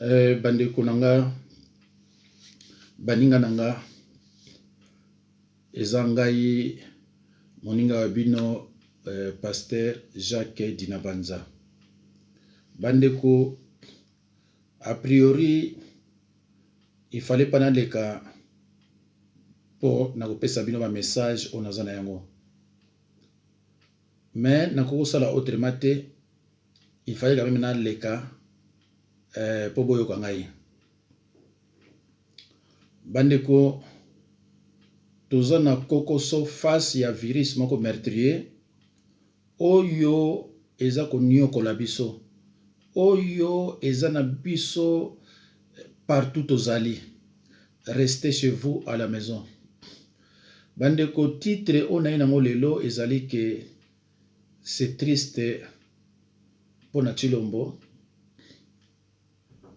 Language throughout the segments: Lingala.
bandeko nanga baninga nanga eza ngai moninga wa bino pasteur Jacques Dinabanza. Bandeko, a priori il fallait pas naleka pour nakopesa bino ba message onaza na yango, mais nakosala autrement te. Il fallait quand même naleka pour boyoka ngai. Bandeko, toza na kokoso face ya virus moko meurtrier oyo eza koniokola biso, oyo eza na biso partout tozali. Restez chez vous à la maison. Bandeko, titre onayi nango lelo ezali que c'est triste pour na Chilombo,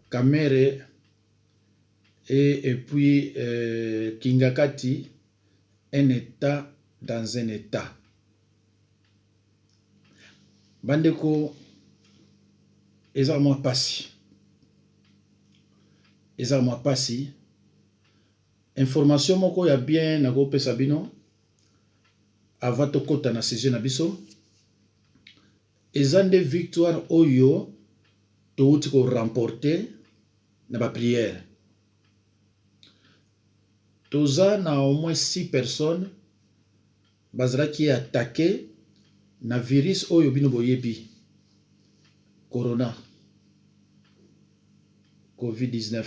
Kamere et puis Kingakati, un état dans un état. Bandeko, eza moi passi. Eza moi passi. Information moko ya bien na go pesa bino avant to kota na sujet na biso. Eza nde victoire oyo to uti ko remporter na ba prière. Toza na au moins 6 personnes bazala qui attaqué na virus oyo bino boyebi, corona, COVID-19.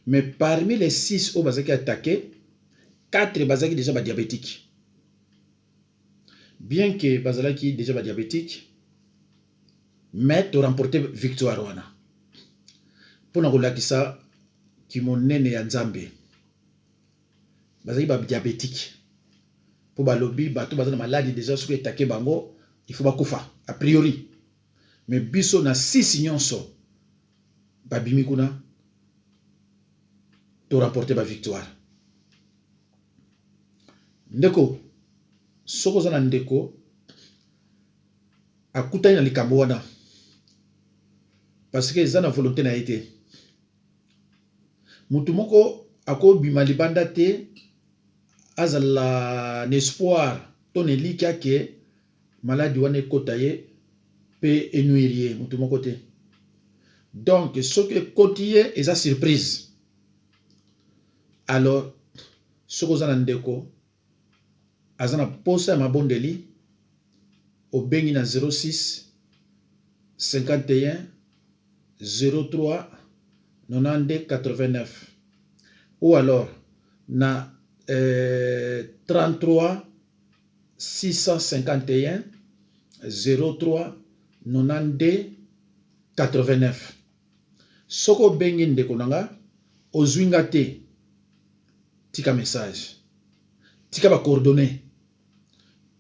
Mais parmi les 6 oyo bazaki attaqué, 4 bazaki déjà ba diabétique. Bien que bazalaki déjà ba diabétique, mais to remporter victoire wana. Pona kolakisa kimonene ya Nzambe. Bazaki ba diabétique. Pour balobi bato bazana maladie déjà soki attaqué bango, il faut bakufa a priori. Mais biso na 6 nyonso babimi kuna to remporter ba victoire. Ndeko soko zana ndeko akutani na likambo wana parce que eza na volonté na été. Mutu moko akobima libanda te azala l'espoir ton elika ke maladie wana ekota ye pe enuirie mutu moko te. Donc ce que kotiye eza surprise. Alors soko zana ndeko azana posa ya mabondeli obengi na 06 51 03 92 89 ou alors na 33 651 03 92 89. Soko bengi ndeko nanga ozwinga te, tika message, tika ba coordonnées.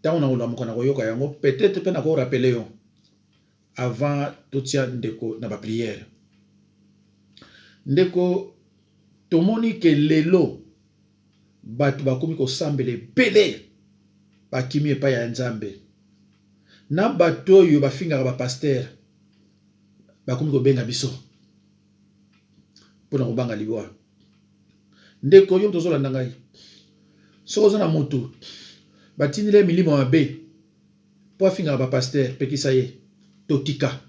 Tant on a oula moko na koyoka yango, peut-être pe na ko rappeler yo avant totia ndeko na ba prière. Ndeko tomoni ke lelo batu bakomi ko sambele belé bakimi epa ya Nzambe. Na bato yo bafinga ba pasteur bakomi ko benga biso pona kobanga liwa. Ndeko yo tozolanda ngai soko zana motu batindile milimo mabe po afinga ba pasteur pekisa ye totika.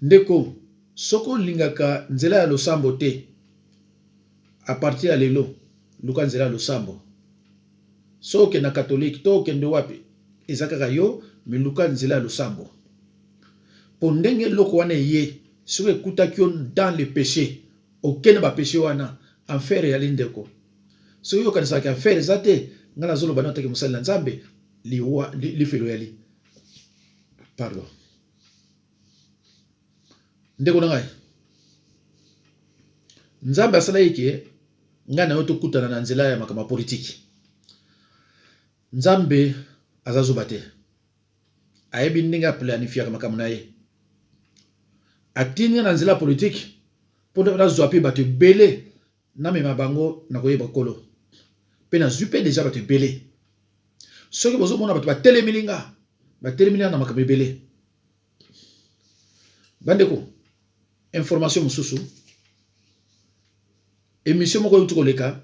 Ndeko soko lingaka nzela ya losambo te, a partir ya lelo luka nzela ya losambo. Soke na catholique to kende wapi ezakaka yo me luka nzela ya losambo. Po ndenge loko wana ye soki ekutaki yo dans le péché, okene ba péché wana enfer ya lindeko. Soki yokanisaka enfer eza te, nga nazoloba na otaki mosali na Nzambe lifelo yali. Pardon. Ndeko na ngai, Nzambe asala yeke nga na yo tokutana na nzela ya makama politique. Nzambe azazuba te, ayebi ndenge aplanifiaka makambo na ye. Atini na nzela politique po na zwa pe bato ebele na mema bango na koyeba kolo. Pe na zwi pe deja bato ebele. Soki bozomona bato batelemili nga na makambo ebele. Bandeko, information mususu émission moko yutu koleka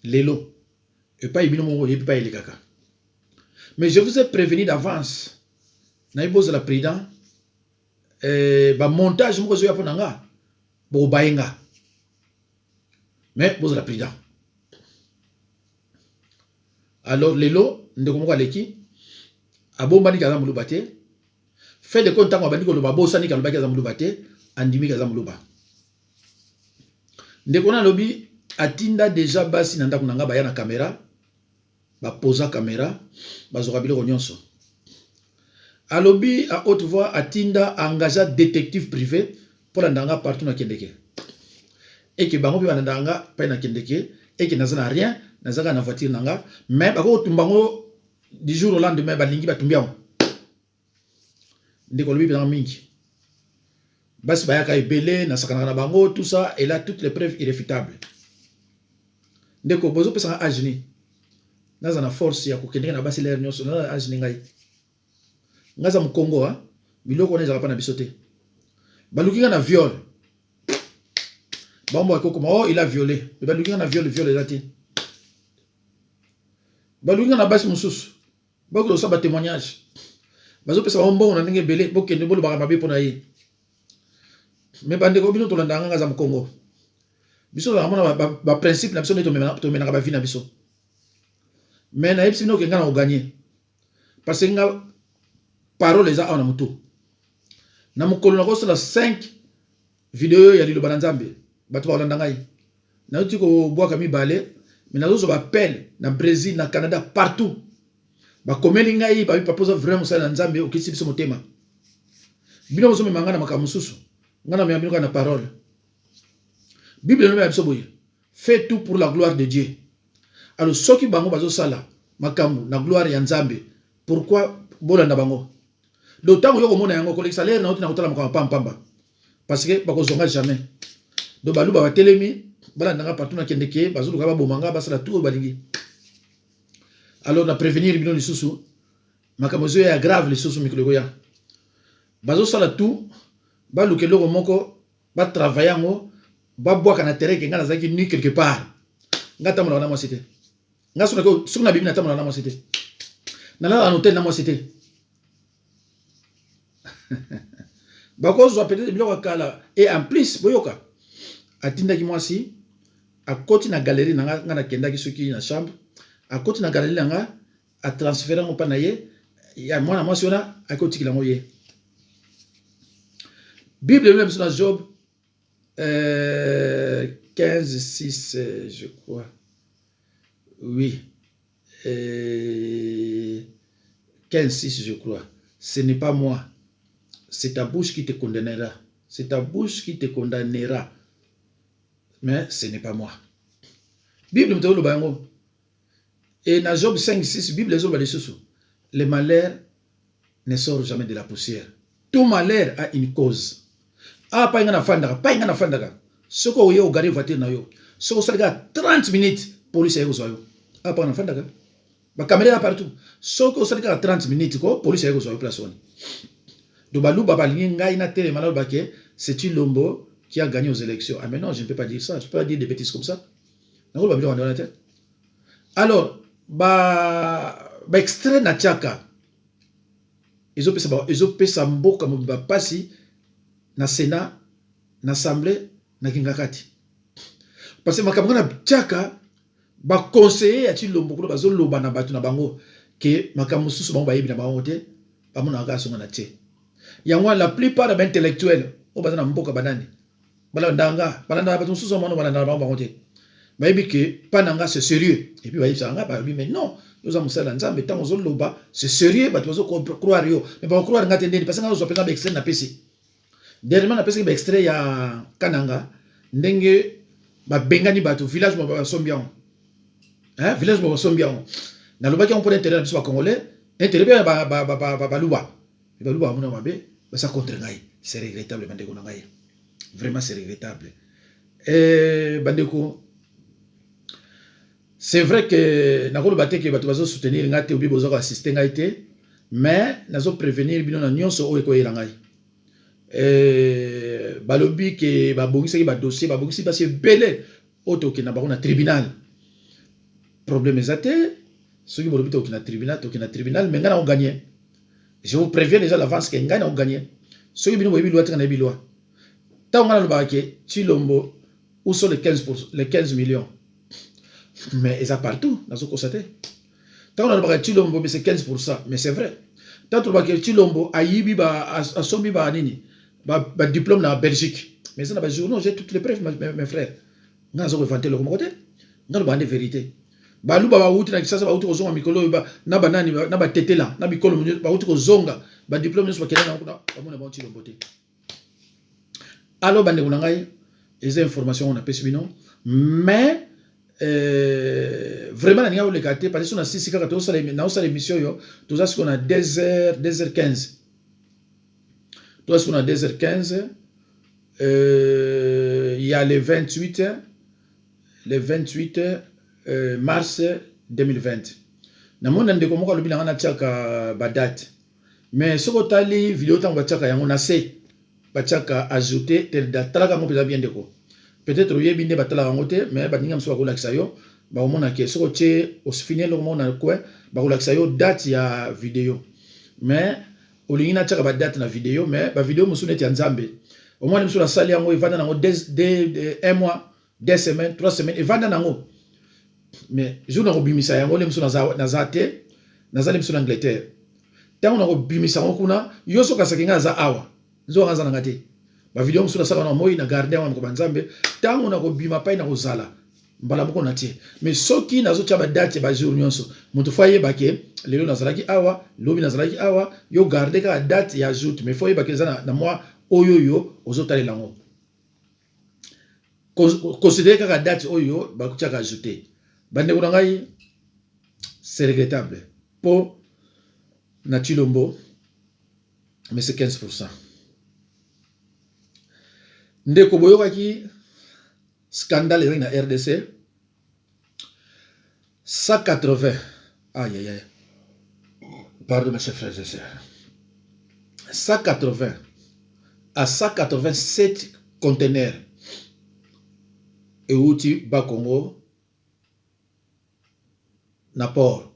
lelo et pas ibino moko yebi pas elekaka. Mais je vous ai prévenu d'avance. Na ibose la président ba montage moko zo ya ponanga bo bayenga. Mais bose la président. Alors lelo ndeko moko aleki abomba ni kaza muluba te. Fait de compte ngwa bandiko lo babosa ni kaluba kaza muluba te, andimi kaza muluba. Ndeko na lobi atinda déjà basi na ndako nanga baya na caméra, ba posa caméra, bazoka biloko nyonso. Alobi à haute voix atinda engagea détective privé pour ndanga partout na kendeke. Et que bango bi ndanga pa na kendeke et que nazana rien, nazaka na voiture nanga, mais bako tumbango du jour au lendemain balingi batumbiao. Ndeko lobi na mingi. Basi bayaka ebele na sakana na bango tout ça et là toutes les preuves irréfutables. Ndeko bozo pesa ajini. Naza na force ya kokendeka na basi l'air nyonso na ajini ngai. Ngaza mkongo ha biloko na ezaka pa na bisote. Balukinga na viol. Bambo akoko oh il a violé. Balukinga na viol ezati. Balukinga na basi mususu. Bako sa ba témoignage. Bazo pesa mbongo na ndenge belé bokende bolo baka mabe pona ye. Mais bande ko bino to landanga ngaza mkongo. Biso la mona ba principe na biso ne to mena ba vie na biso. Mais na yebisi no ke ngana o gagner. Parce que nga parole eza ona mutu. Na mukolo na ko sala 5 vidéo ya liloba na Nzambe. Bato ba landanga yi. Na uti ko boaka mibale, mais na zo ba appel na Brésil, na Canada, partout. Ba komeli ngai ba posa vraiment ça na Nzambe o kisi biso motema. Bino zo me mangana makamususu. Ngana me amino na parole. Bible no me biso boye. Fais tout pour la gloire de Dieu. Alors soki bango bazo sala makambu na gloire ya Nzambe. Pourquoi bolanda bango? Le temps yo komona yango ko salaire na uti na kotala makambu pamba. Parce que bako zonga jamais. Do balu ba telemi balanda nga partout na kendeke bazo luka ba bomanga basala tout balingi. Alors na prévenir bino lisusu makambu zo ya grave lisusu mikolo ya. Bazo sala tout ba lukelo moko ba travailler ngo ba boaka na terrain nga nazaki ni quelque part. Ngata mona na mo cité. Nga sona ko sona bibi na tamona na mo cité. Na la hôtel na mo cité. Bako zo peut-être biloko kala et en plus boyoka atinda ki mwasi a côté na galerie nga na kenda ki soki na chambre a côté na galerie nga a transférer mo pa na ye ya mwana mwasi ona a côté ki la mo ye. Bible même sur Job 15, 6, je crois. Oui. 15, 6, je crois. Ce n'est pas moi. C'est ta bouche qui te condamnera. C'est ta bouche qui te condamnera. Mais ce n'est pas moi. Bible me dit bango. Et dans Job 5, 6, Bible les autres sous. Le malheur ne sort jamais de la poussière. Tout malheur a une cause. Ah, pas ingana fandaka. Soko yo gari voiture na yo. Soko salga 30 minutes police yego zo yo. Ah, pas na fandaka. Ba caméra partout. Soko salga 30 minutes ko police yego zo yo place on. Do balu baba linga ina télé malal baké, c'est une Lombo qui a gagné aux élections. Ah mais non, je ne peux pas dire ça. Je peux pas dire des bêtises comme ça. Nako ba bilo dans la tête. Alors, ba extrait na tiaka. Ezo pesa mboka mo ba pasi na Sénat, na Assemblée, na Kingakati. Parce que makambo na tchaka ba conseiller ya Tshilombo ko bazo loba na batu na bango ke makambo susu bango ba yebi na bango te ba mona ka songa na tie. Yango la plupart des intellectuels o bazana mboka banani. Balanda batu susu mona balanda bango te. Ba yebi ke pananga c'est sérieux. Et puis ba yebi sanga ba yebi mais non, nous avons ça dans Nzambe tant ozo loba, c'est sérieux batu bazo croire yo. Mais ba croire ngate ndeni parce que nga zo pesa ba extrait na PC. Dernièrement, on a passé un extrait à Kananga. Ndenge ba bengani bato village mo ba sombian. Hein, village mo ba sombian. Na lobaki on peut intérêt biso ba congolais, intérêt ba luba. Ba luba mona mabe, ba sa contre ngai. C'est regrettable bandeko na ngai. Vraiment c'est regrettable. Bandeko c'est vrai que na ko lobate ke bato bazo soutenir ngate obi bozo assister ngai te, mais nazo prévenir bino na nyonso o eko yela ngai. balobi ke babongisi ba dossier babongisi parce belé auto ke na ba na tribunal problème ezate ceux qui bolobi to na tribunal mais ngana on gagner. Je vous préviens déjà l'avance que ngana on gagner. Ceux qui bino boyebi loi tena bilwa. Tant ngana lo ke Chilombo où sont les 15 millions. Mais ils sont partout dans ce constaté. Tant on a Chilombo mais c'est 15%, mais c'est vrai. Tant on a Chilombo ayibi ba asombi ba nini ba diplôme na Belgique. Mais ça na ba journaux, j'ai toutes les preuves mes frères. Ngana zo vanter le comme côté. Ngana ba vérité. Ba lu ba wuti na kisasa ba wuti ko zonga mikolo ba na ba nani na ba tetela na bikolo ba wuti ko zonga ba diplôme nso ba kelana ko na ba mona ba Chilombo te. Alors bande kuna ngai les informations on a pesi bino mais vraiment on a le gâté parce que on a 6 kaka to ça l'émission yo tout ça ce qu'on a 2h15 tout ça qu'on a 2h15 il y a le 28 mars 2020 na mona ndeko moko lobi na tchaka ba date mais ce ko tali vidéo tango ba tchaka yango na se ba tchaka ajouter tel date talaka mo peza bien ndeko. Peut-être que vous avez ngote mais baninga mso bakola kisayo ba omona ke soko che osfinye lo mona quoi bakola kisayo date ya vidéo mais olingina tchaka ba date na vidéo mais ba vidéo musu net ya nzambe omona mso la sali yango evanda nango un mois 2 semaines 3 semaines evanda nango mais jour na bimisa yango le mso na zate na zali mso na Angleterre tango na bimisa ngo kuna yoso kasakinga za awa zo ngaza na ngate ba vidéo msuna sala na moi na garder wa ko banzambe tango na ko bima pai na ko zala mbala moko na tie mais soki nazo tcha ba date ba jour nyonso mutu faye bake lelo nazalaki awa lobi nazalaki awa yo garder ka date ya jour mais foye bake zana na moi oyoyo ozotale lango considérer ka date oyo ba kutcha ka ajouter bande ko ngai c'est regrettable pour na Chilombo mais c'est 15%. Ndeko boyokaki scandale na RDC 180 aïe aïe aïe pardon mes chers frères et sœurs 180 à 187 conteneurs et outi Bakongo na port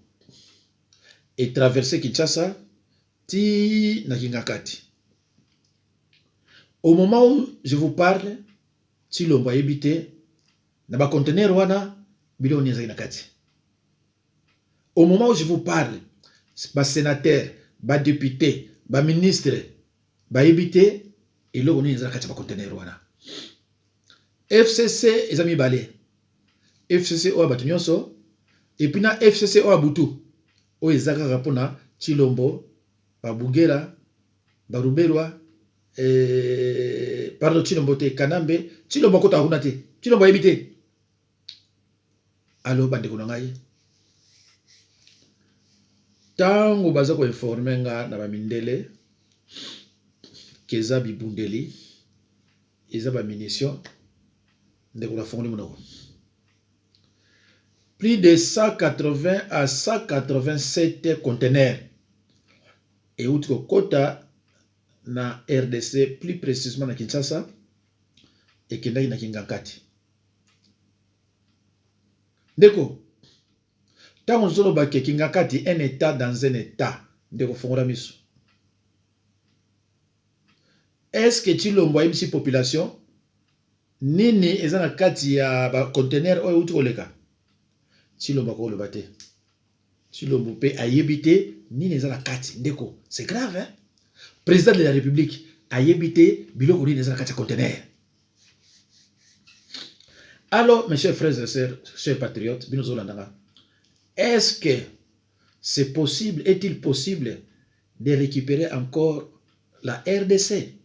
et traverser Kinshasa ti na Kingakati. Au moment où je vous parle, Chilombo a habité dans le conteneur wana bilo nyeza inakati. Au moment où je vous parle, ba sénateur, ba député, ba ministre, ba habité et lo nyeza kati ba conteneur wana. FCC ezami balé. FCC o batunyonso et puis na FCC o abutu o ezaka rapona Chilombo, ba Bugera, ba Ruberwa pardon Chilombo te Kanambe Chilombo kota kuna te Chilombo ebite alo bande kuna ngai tango baza ko informer nga na ba mindele keza bibundeli eza ba munition de ko la fongoli monoko plus de 180 à 187 conteneurs et outiko kota na RDC, plus précisément na Kinshasa et Kendaki na Kingakati. Ndeko, tango nzolo ba ke Kingakati un état dans un état, ndeko fongola miso. Est-ce que Chilombo a une population nini ezana kati ya ba conteneur oyo uti koleka? Chilombo ko le bate. Chilombo pe ayebite nini ezana kati ndeko. C'est grave hein? Président de la République a habité biloko ni ezana kati ya conteneur. Alors mes chers frères et sœurs, chers patriotes, est-ce que c'est possible, est-il possible de récupérer encore la RDC?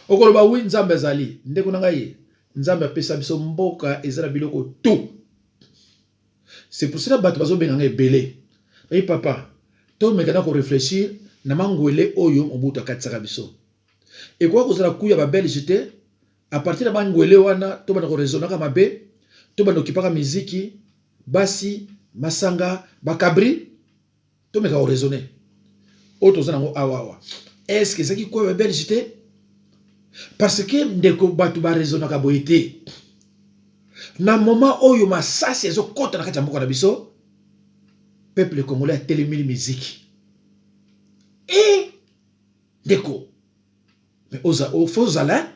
Okoloba wi nzambe zali ndeko na ngai nzambe apesa biso mboka ezala biloko tout. C'est pour cela bato bazo benga ngai belé. Et papa, to mekana ko réfléchir na mangwele oyo obuta katsaka biso. Et quoi kozala kuya ba Belge te à partir de mangwele wana to bana ko raisonner ka mabe to bana okipaka muziki basi masanga bakabri to meka ko raisonner. Oto zana ngo awawa. Est-ce que ça qui quoi ba Belge te? Parce que ndeko batu ba raisonna ka boyete. Na moment oyo masasi ezo kota na kati ya mboka na biso, peuple congolais a télémili musique. Et ndeko mais ozala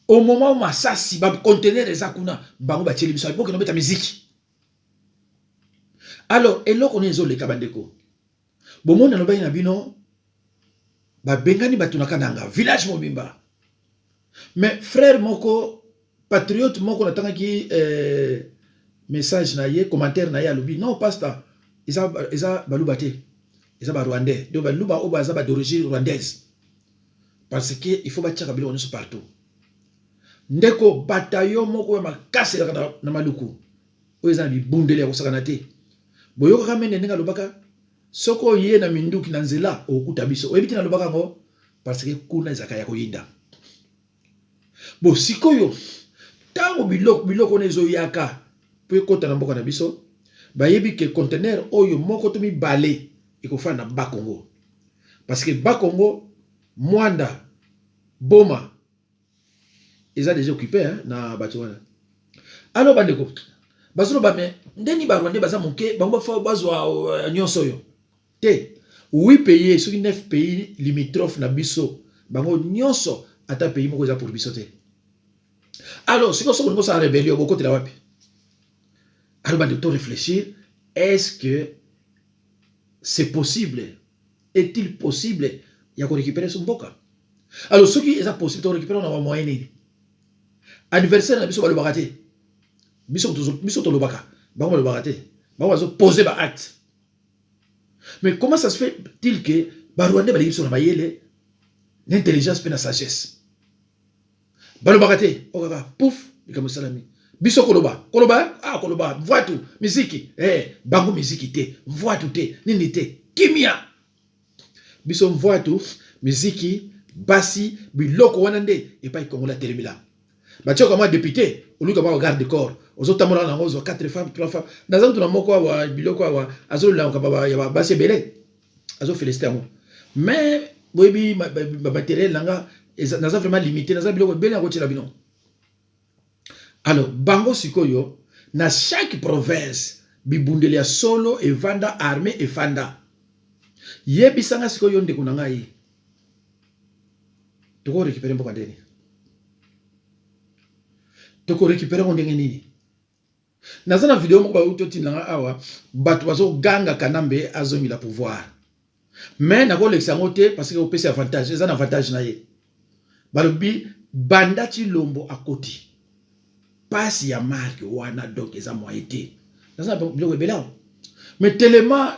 au moment où masasi ba conteneur eza kuna bango ba tieli biso boke no beta musique. Alors eloko nezo leka bandeko. Bomona no bayi na bino ba bengani batu na kananga village mobimba. Mais frère moko patriote moko natanga ki message na ye commentaire na ye alobi non pasteur isa baluba te isa ba rwandais donc baluba o baza ba d'origine rwandaise parce que il faut ba tchaka bilo nyonso partout ndeko bataillon moko ya makasi na maluku o eza bi bundele ko sakana te boyoka kamene ndinga lobaka soko ye na minduki na nzela okuta biso oyebiti na lobaka ngo parce que kuna ezaka ya koyinda bo sikoyo tango biloko nezo yaka pe kota na mboka na biso bayebi ke conteneur oyo moko to mibale ekofana na Bakongo parce que Bakongo Mwanda Boma ils ont déjà occupé hein, na bato wana alors bandeko bazolo ba me ndeni ba Rwanda baza moke bango fa bazwa nyonso yo te 8 pays sur 9 pays limitrophes na biso bango nyonso ata pays moko za pour biso te. Alors si on commence à rébellion beaucoup de la wapi alors bandeko réfléchir est-ce que c'est possible, est-il possible ya ko récupérer son mboka alors ce qui est possible de récupérer on a moyen ni adversaire na biso ba lobaka te biso to lobaka bango ba lobaka te bango bazo poser ba acte. Mais comment ça se fait-il que ba Rwanda ba biso na bayele l'intelligence pe na sagesse ba lobaka te okaka pouf bikamu salami biso koloba ah koloba voix tout musique bango musique te voix tout te nini te kimia biso voix tout musique basi biloko wana nde et pas Congo la telemila ba tio comme député oluka ba garde corps ozotamona na ngozo 4 femmes 3 femmes naza tuna moko wa biloko wa azola ka ba ya basi belé azo féliciter ngo mais boyebi ba matériel nanga naza vraiment limité naza biloko belé na kotila bino. Alors bango sikoyo na chaque province bibundeli ya solo et vanda armée et fanda yebisanga sikoyo ndeko na ngai toko récupérer mboka ndeni toko récupérer ko ndenge nini naza na vidéo moko ba utoti nanga awa bato bazo ganga kanambe azomi la pouvoir mais na ko l'exango te parce que au PC avantage eza na avantage na ye balobi bandati lombo akoti passe ya marque wana donc eza moyen te naza biloko ebela mais tellement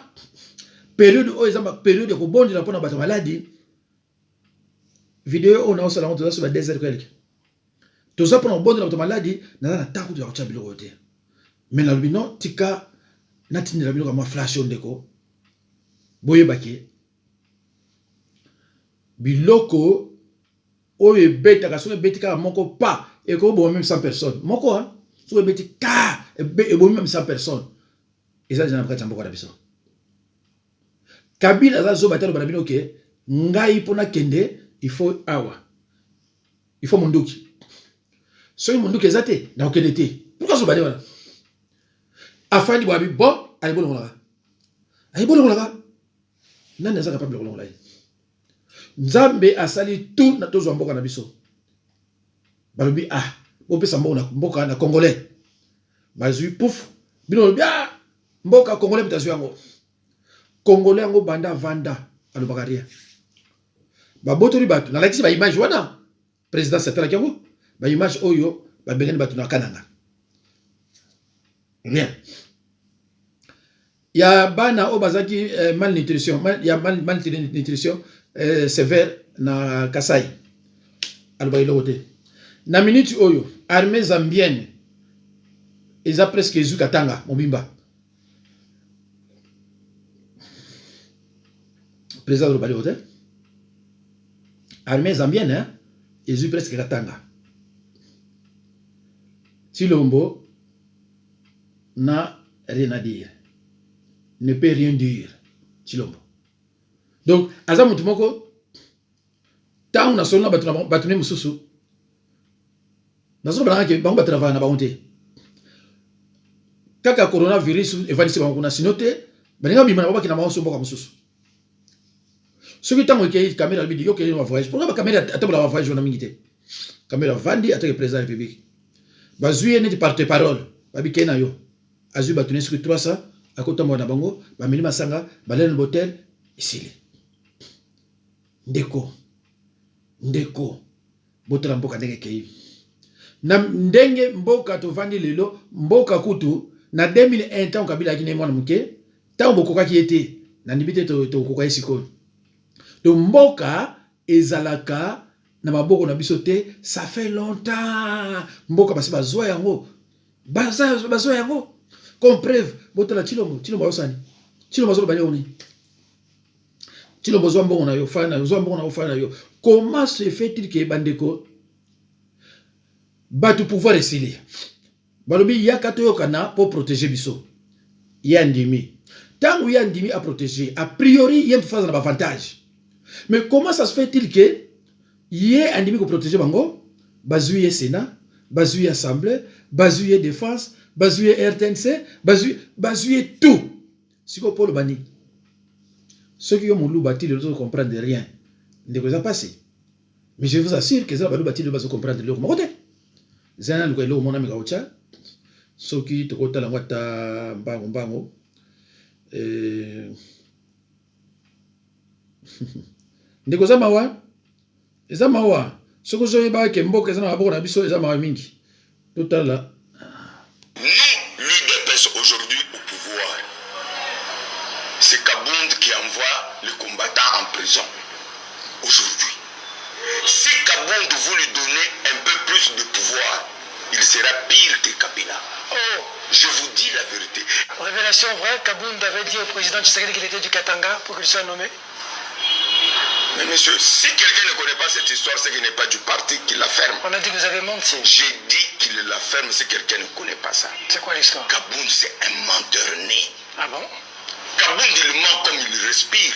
période o eza période ko bondi na pona bato maladie vidéo on a osala on toza sur 2 heures quelque toza pona bondi na bato maladie naza na tango ya kocha biloko te mais na lubino tika natini la biloko ma flash ondeko boye bake biloko oye beta ka so betika moko pa et que bon même 100 personnes moko hein so betika et bon même 100 personnes et ça j'en ai pas mboka na biso Kabila za zo batalo banabino ke ngai pona kende il faut awa il faut munduki so munduki ezate na okende te pourquoi so bale wana afandi bwa bi bon ali bolonga nani azaka capable bolonga Nzambe asali tout na tozo mboka na biso balobi ah opesa mboka na congolais bazui pouf bino lobi ah mboka congolais bitazu yango congolais yango banda vanda alobaka rien babotori bato na lakisi ba image wana président Satala yango ba image oyo ba bengani bato na kananga rien ya bana o bazaki malnutrition ya malnutrition sévère na Kasai alobaka lokote na minute oyo armée zambienne eza presque ezu katanga mobimba président alobaka lokote armée zambienne hein ezu presque katanga Chilombo n'a rien à dire ne peut rien dire Chilombo donc aza mutu moko tant na solo na batune mususu nazo bana ke bango batrava na baonte kaka coronavirus evanisi bango kuna sinote baninga bima na babaki na maoso mboka mususu soki tango ke caméra bidi yo ke na voyage pourquoi ba caméra atabola voyage na mingite caméra vandi atake président république bazuye neti porte parole babike na yo azu batune sur 300 akota mwana bango ba minima sanga balene botel isili ndeko botala mboka ndenge kei na ndenge mboka tovandi lelo mboka kutu na 2001 tant kabila kine mwana muke tant bokoka ki ete na ndibite to koka esiko donc mboka ezalaka na maboko na biso te ça fait longtemps mboka basi bazwa yango bazwa yango comme preuve botala Chilombo osani Chilombo zo banya oni Chilombo zo mbongo na yo fana zo mbongo na yo fana yo comment se fait-il que bandeko batu pouvoir esili balobi yakato yokana pour protéger biso yandimi tangu yandimi à protéger a priori yem phase na avantage mais comment ça se fait-il que yé andimi ko protéger bango bazuye Sénat bazuye assemblée bazuye défense bazuye RTNC bazuye tout siko polo bani ceux qui ont mon loup bâti ne comprennent rien ne vous passé mais je vous assure que ça va nous bâtir de base comprendre le côté zana luka lo mona mikaocha soki tokota la ngata mbango ndeko za mawa eza mawa soko zo yeba ke mboka eza na maboko na biso eza mawa mingi totala nous l'UDPS aujourd'hui au pouvoir c'est Kabound qui envoie les combattants en prison aujourd'hui. Si Kabound vous lui donnez un peu plus de pouvoir, il sera pire que Kabila. Oh, je vous dis la vérité. Révélation vraie, Kabound avait dit au président Tshisekedi qu'il était du Katanga pour qu'il soit nommé. Mais monsieur, si quelqu'un ne connaît pas cette histoire, c'est qu'il n'est pas du parti qui la ferme. On a dit que vous avez menti. J'ai dit qu'il la ferme si quelqu'un ne connaît pas ça. C'est quoi l'histoire? Kabound, c'est un menteur né. Ah bon? Kabound, il ment comme il respire.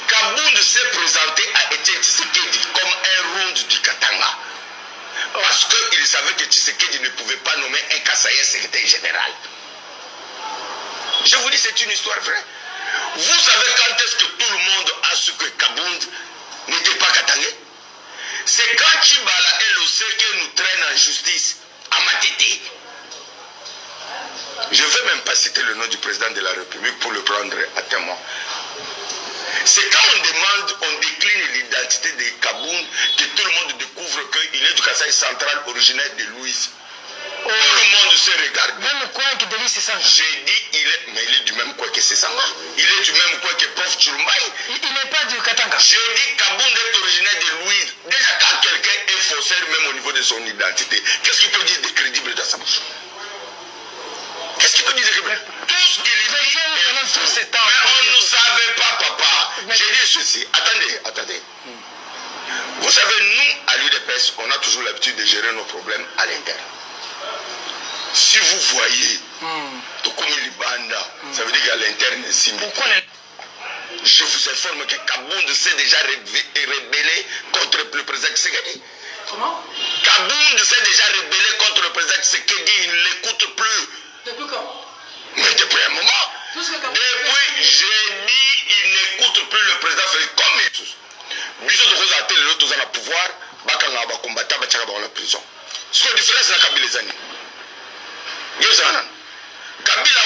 Kabound s'est présenté à Etienne Tshisekedi comme un ronde du Katanga. Parce qu'il savait que Tshisekedi ne pouvait pas nommer un Kassaïen secrétaire général. Je vous dis, c'est une histoire vraie. Vous savez quand est-ce que tout le monde a su que Kabound n'était pas Katangais? C'est quand Chibala et l'Oseke nous traînent en justice à Matete. Je ne vais même pas citer le nom du président de la République pour le prendre à témoin. C'est quand on demande, on décline l'identité de Kabound que tout le monde découvre qu'il est du Kasaï central originaire de Louise. Tout le monde se regarde. Même quoi qui délie c'est ça? J'ai dit, mais il est du même quoi que c'est ça. Il est du même quoi que Prof Chulumbaï. Il n'est pas du Katanga. J'ai dit Kabound est originaire de Louise. Déjà quand quelqu'un est faussaire même au niveau de son identité, qu'est-ce qu'il peut dire de crédible dans sa bouche? Qu'est-ce qu'il peut dire de crédible? Tout ce qu'il dit pendant tout ce temps. Mais on ne savait pas, papa. J'ai dit ceci. Attendez. Vous savez, nous, à l'UDPS, on a toujours l'habitude de gérer nos problèmes à l'interne. Si vous voyez, tout comme Libanda, ça veut dire qu'à l'interne, pourquoi je vous informe que Kabound s'est déjà rebellé contre le président Tshisekedi. Comment? Kabound s'est déjà rebellé contre le président Tshisekedi, il ne l'écoute plus. Depuis quand? Mais depuis un moment. Depuis, j'ai dit, il n'écoute plus le président comme il. Biso de cause à tel l'autre dans le pouvoir, bakanga ba combattant ba tchaka ba la prison. Ce que différence na Kabila zani. Yezana. Kabila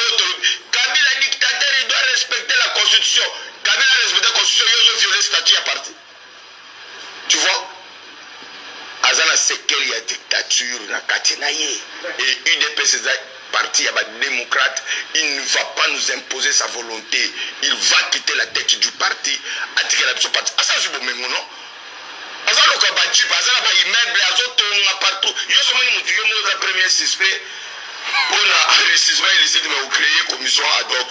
dictateur, il doit respecter la constitution. Kabila respecte la constitution, il a violé le statut à partir. Tu vois? Azana sekeli ya dictature na katinaye. Et UDPS parti à démocrate, il ne va pas nous imposer sa volonté. Il va quitter la tête du parti. Attirer la parti. Ah ça je vous mets mon nom. Azana le kabati, azana ba immeuble, azotonga partout. Yo somoni mutu yo mo za premier suspect. On a enrichissement illicite mais vous créez commission ad hoc.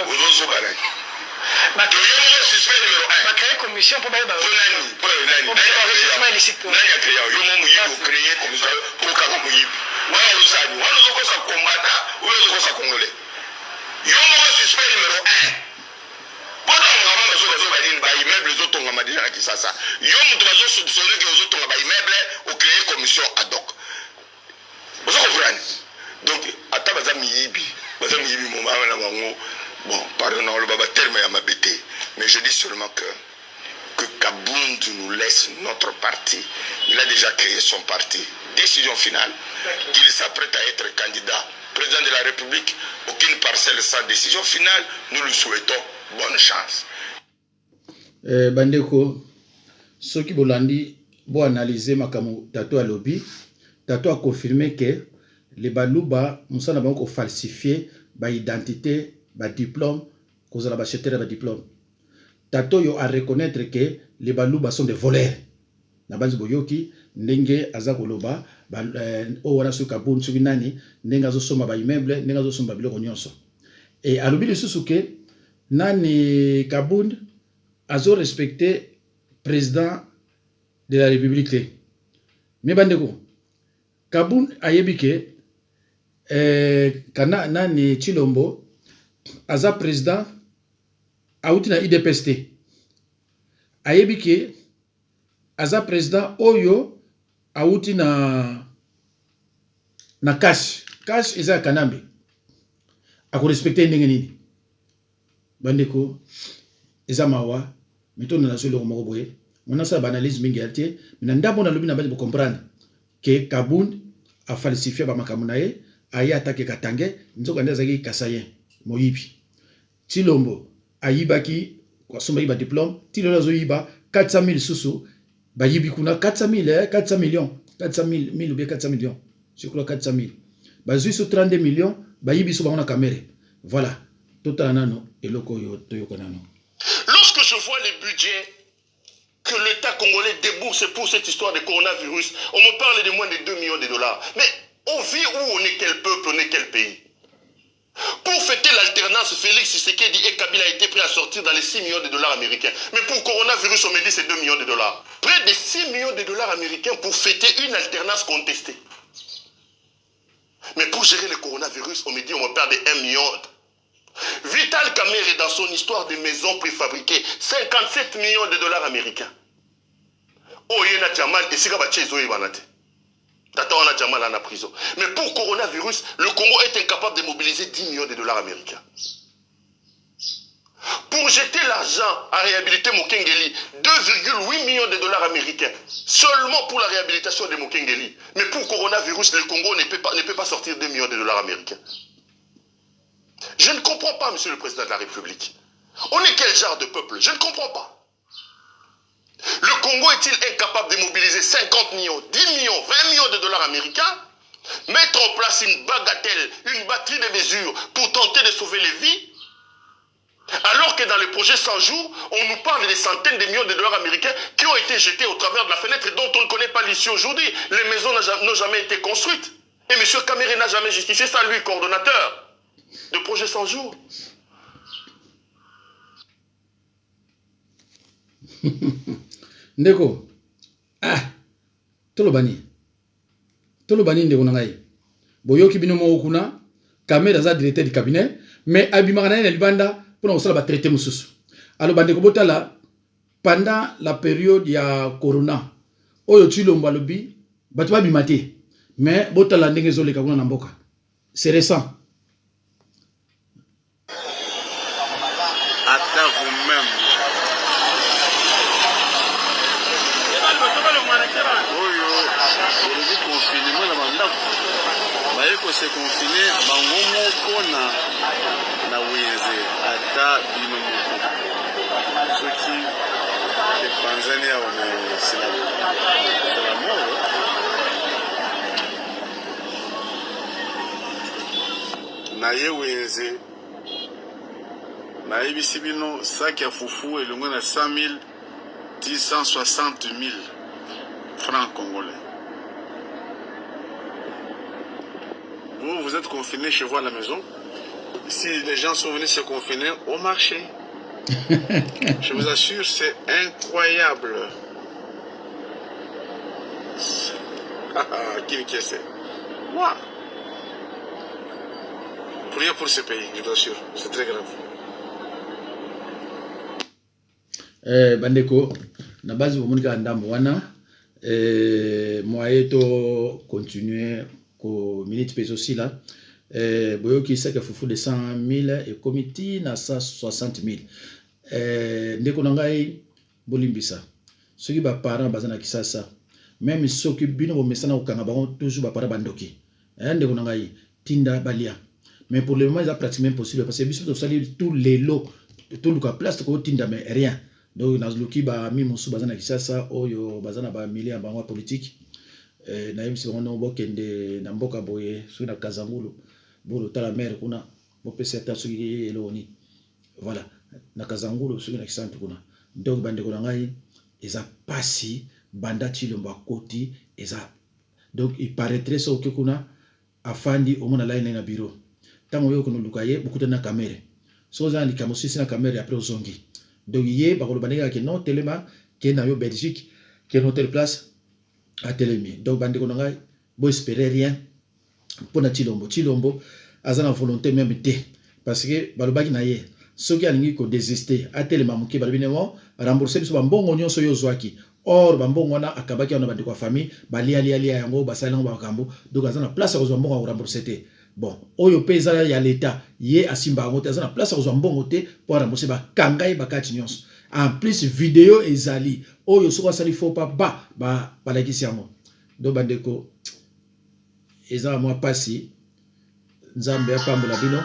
Vous osez parler. Ma suspect numéro 1. Ma créé commission pour bailler Pour l'année. enrichissement illicite. Nani a créé? Yo mo muyi vous créez commission pour kaka muyi. Wana usani, wana uzokosa combattant, ou uzokosa congolais. Yo mo suspect numéro 1. Pendant baso bazobadini baimmeuble ezotongama déjà na Kisasa yo moto bazosoupçonne ke ozotonga baimmeuble ocréer commission ad hoc ozo comprendre donc ata baza miyibi momama na bango bon pardon le baba terme ya mabete mais je dis seulement que Kabound nous laisse notre parti. Il a déjà créé son parti. Décision finale, qu'il s'apprête à être candidat président de la République. Aucune parcelle sans décision finale. Nous lui souhaitons bonne chance. Bandeko, ceux qui bolandi, bon analyser makamu tato à lobby, tato a confirmé que les balouba, nous avons falsifié ba identité, ba diplôme, cause la bacheter ba diplôme. Tato yo a reconnaître que les balouba sont des voleurs. Na banzi boyoki ndenge azakoloba o wana su Kabound su nani ndenge azosomba ba immeuble ndenge azosomba biloko nyonso. Et alobi lisusu ke nani Kabound azo respecter président de la République. Mais bandeko Kabound ayebi ke kana nani Chilombo aza président auti na IDPST ayebi ke aza président oyo auti na cash eza kanambe ako respecter ndenge nini bandeko eza mawa mitondo na solo moko boye mona sa analyse mingi atie na ndambo na lobi na bandi comprendre que Kabound a falsifié ba makambo na ye aye attaquer Katange nzoka ndazaki kasayen moyibi Chilombo ayibaki kwa soma yiba diplôme tilo zo yiba 400 000 susu ba yibi kuna 400 millions 400 000 ou bien 400 millions je crois 400 000 ba zuiso 32 millions ba yibi so ba na caméra voilà total nano eloko yo toyoko nano. Lorsque je vois les budgets que l'État congolais débourse pour cette histoire de coronavirus, on me parle de moins de 2 millions de dollars. Mais on vit où? On est quel peuple? On est quel pays? Pour fêter l'alternance, Félix Tshisekedi et Kabila a été prêt à sortir dans les 6 millions de dollars américains. Mais pour le coronavirus, on me dit c'est 2 millions de dollars. Près de 6 millions de dollars américains pour fêter une alternance contestée. Mais pour gérer le coronavirus, on me dit on me parle de 1 million. Vital Kamerhe dans son histoire de maisons préfabriquées, 57 millions de dollars américains. Oh, yena Jamal, et Sika Bachezo Ibanate. Tata wana Jamal en prison. Mais pour le coronavirus, le Congo est incapable de mobiliser 10 millions de dollars américains. Pour jeter l'argent à réhabiliter Mokengeli, 2,8 millions de dollars américains. Seulement pour la réhabilitation de Mokengeli. Mais pour le coronavirus, le Congo ne peut pas sortir 2 millions de dollars américains. Je ne comprends pas, monsieur le président de la République. On est quel genre de peuple? Je ne comprends pas. Le Congo est-il incapable de mobiliser 50 millions, 10 millions, 20 millions de dollars américains? Mettre en place une bagatelle, une batterie de mesures pour tenter de sauver les vies? Alors que dans le projet 100 jours, on nous parle des centaines de millions de dollars américains qui ont été jetés au travers de la fenêtre et dont on ne connaît pas l'issue aujourd'hui. Les maisons n'ont jamais été construites. Et M. Kamerhe n'a jamais justifié ça, lui, coordonnateur de projet 100 jours. Ndeko tolobani ndeko nangai boyoki bino mo kuna Kamerhe za directeur du cabinet mais abimaka na libanda pona osala ba traiter mususu alo bandeko botala pendant la période ya corona oyo Chilombo alobi batu babimate mais botala ndenge zoleka kuna na mboka c'est récent. Ata vous-même oyo olobi confinement na bandako baye kose confine bango moko na wenze ata bino moko soki epanzani awa na sila moro na ye wenze na yebisi bino saki ya fufu elongo na 100 160 000 francs congolais. Vous êtes confinés chez vous à la maison. Si les gens sont venus se confiner au marché, je vous assure, c'est incroyable. Qui c'est? Moi. Priez pour ce pays, je vous assure, c'est très grave. bandeko na base bomonika ndambo wana moye to continuer ko minute peso aussi là boyoki seke fufu de 100 000 et comité na 160 000 ndeko na ngai bolimbisa soki ba parents bazana kisasa même soki bino bomesana okanga bango toujours ba parents bandoki ndeko na ngai tinda balia mais pour le moment ils a pratiquement impossible parce que biso to sali tout les lots tout le place ko tinda mais rien donc na luki ba mi musu bazana kisasa oyo bazana ba milliers bango politique na yebisi bango no bokende na mboka boye soki na Kazangulu bolo tala mer kuna bopesa ta soki eloni voilà na Kazangulu soki na kisantu kuna donc bandeko na ngai eza pasi banda chilomba koti eza donc il paraîtrait so que kuna afandi omona line na bureau tango yo kono lukaye bukuta na kamera so za ni kamosi na kamera après ozongi donc yé bakolo bandeka ke non telema ke na yo Belgique ke no telle place à telemi donc bandeko na ngai bo espérer rien pour na chilombo azana volonté même té parce que balobaki na ye soki alingi ko désister à telema muke balbinemo rembourser biso bambongo nyonso yo zwaki or bambongo wana akabaki na bandeko famille balia yango basala ngo bakambo donc azana place ko zwambongo ko rembourser té bon oyo pesa ya l'état ye asimba ngo té azana place ko zwambongo té pour rembourser ba kangai bakati nyonso en plus vidéo ezali oyo soko sali faut pas ba balakisi yango donc bandeko eza moi pasi nzambe apambola bino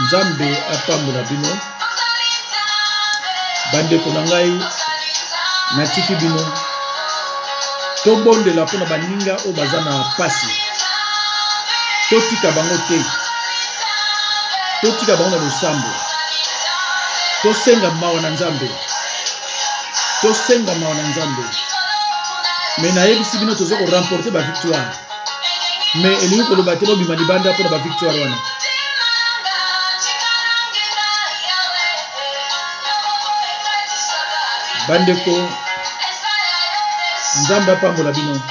nzambe apambola bino bandeko na ngai natiki bino tobondela mpona baninga oyo baza na pasi totika bango te totika bango na losambo tosenga mawa na nzambe mais nayebisi bino toza koremporte bavictoire mais elingi koloba te bobima libanda mpona bavictoire wana bandeko nzambe apambola bino